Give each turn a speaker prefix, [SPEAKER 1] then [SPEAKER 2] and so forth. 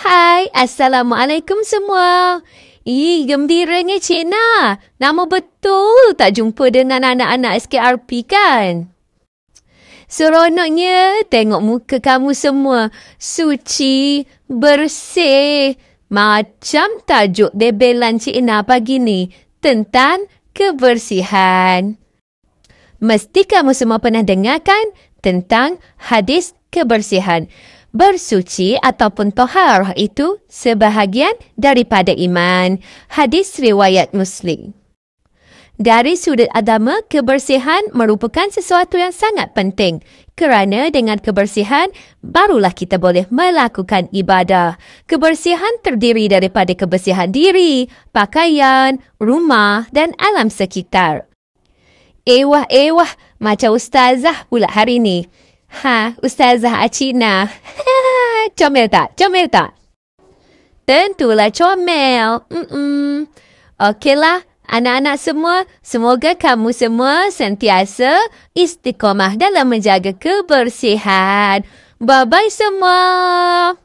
[SPEAKER 1] Hai, Assalamualaikum semua. Gembiranya Cik Na. Nama betul tak jumpa dengan anak-anak SKRP kan? Seronoknya tengok muka kamu semua. Suci, bersih. Macam tajuk debelan Cik Na pagi ni. Tentang kebersihan. Mesti kamu semua pernah dengar kan tentang hadis kebersihan. Bersuci ataupun toharah itu sebahagian daripada iman. Hadis riwayat Muslim. Dari sudut agama, kebersihan merupakan sesuatu yang sangat penting. Kerana dengan kebersihan, barulah kita boleh melakukan ibadah. Kebersihan terdiri daripada kebersihan diri, pakaian, rumah dan alam sekitar. Ewah, macam ustazah pula hari ni. Ustazah Acina. Comel tak? Tentulah comel. Okeylah, anak-anak semua. Semoga kamu semua sentiasa istiqomah dalam menjaga kebersihan. Bye-bye semua.